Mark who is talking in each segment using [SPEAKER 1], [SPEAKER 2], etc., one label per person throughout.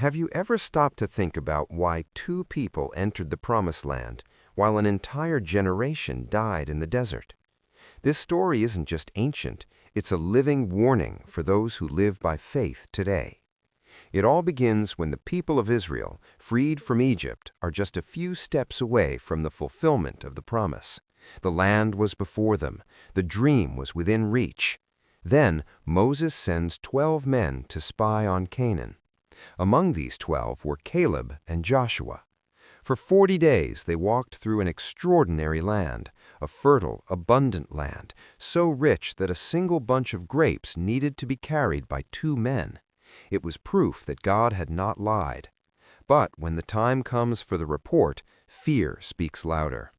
[SPEAKER 1] Have you ever stopped to think about why two people entered the Promised Land while an entire generation died in the desert? This story isn't just ancient, it's a living warning for those who live by faith today. It all begins when the people of Israel, freed from Egypt, are just a few steps away from the fulfillment of the promise. The land was before them, the dream was within reach. Then Moses sends 12 men to spy on Canaan. Among these 12 were Caleb and Joshua. For 40 days they walked through an extraordinary land, a fertile, abundant land, so rich that a single bunch of grapes needed to be carried by 2 men. It was proof that God had not lied. But when the time comes for the report, fear speaks louder.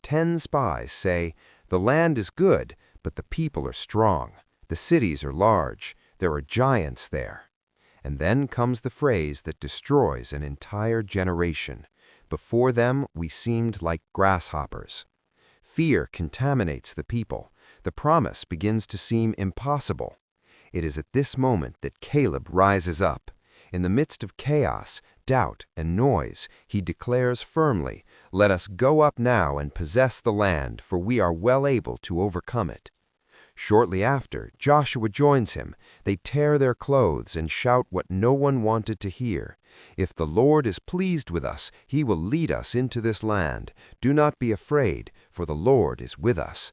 [SPEAKER 1] 10 spies say, "The land is good, but the people are strong. The cities are large. There are giants there." And then comes the phrase that destroys an entire generation. Before them, we seemed like grasshoppers. Fear contaminates the people. The promise begins to seem impossible. It is at this moment that Caleb rises up. In the midst of chaos, doubt, and noise, he declares firmly, "Let us go up now and possess the land, for we are well able to overcome it." Shortly after, Joshua joins him. They tear their clothes and shout what no one wanted to hear. "If the Lord is pleased with us, he will lead us into this land. Do not be afraid, for the Lord is with us."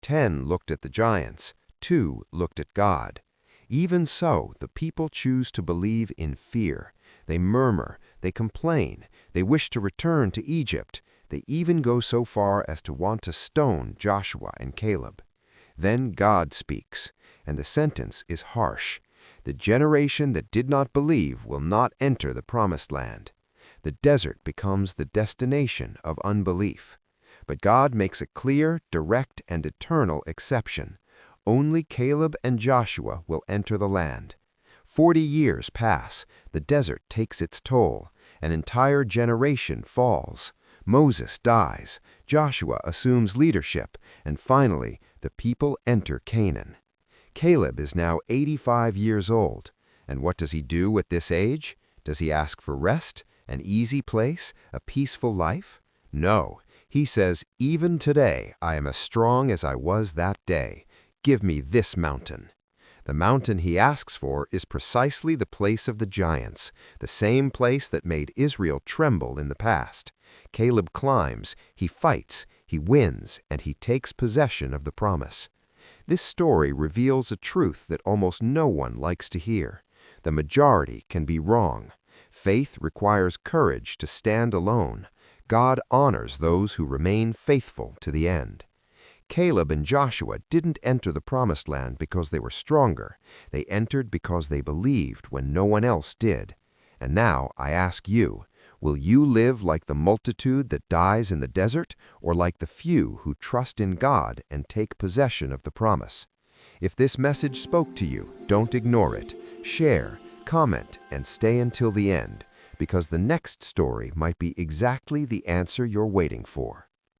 [SPEAKER 1] 10 looked at the giants, 2 looked at God. Even so, the people choose to believe in fear. They murmur, they complain, they wish to return to Egypt. They even go so far as to want to stone Joshua and Caleb. Then God speaks, and the sentence is harsh. The generation that did not believe will not enter the Promised Land. The desert becomes the destination of unbelief. But God makes a clear, direct, and eternal exception. Only Caleb and Joshua will enter the land. 40 years pass, the desert takes its toll, an entire generation falls. Moses dies, Joshua assumes leadership, and finally, the people enter Canaan. Caleb is now 85 years old, and what does he do at this age? Does he ask for rest, an easy place, a peaceful life? No, he says, "Even today I am as strong as I was that day. Give me this mountain." The mountain he asks for is precisely the place of the giants, the same place that made Israel tremble in the past. Caleb climbs, he fights, he wins, and he takes possession of the promise. This story reveals a truth that almost no one likes to hear. The majority can be wrong. Faith requires courage to stand alone. God honors those who remain faithful to the end. Caleb and Joshua didn't enter the Promised Land because they were stronger. They entered because they believed when no one else did. And now I ask you, will you live like the multitude that dies in the desert, or like the few who trust in God and take possession of the promise? If this message spoke to you, don't ignore it. Share, comment, and stay until the end, because the next story might be exactly the answer you're waiting for.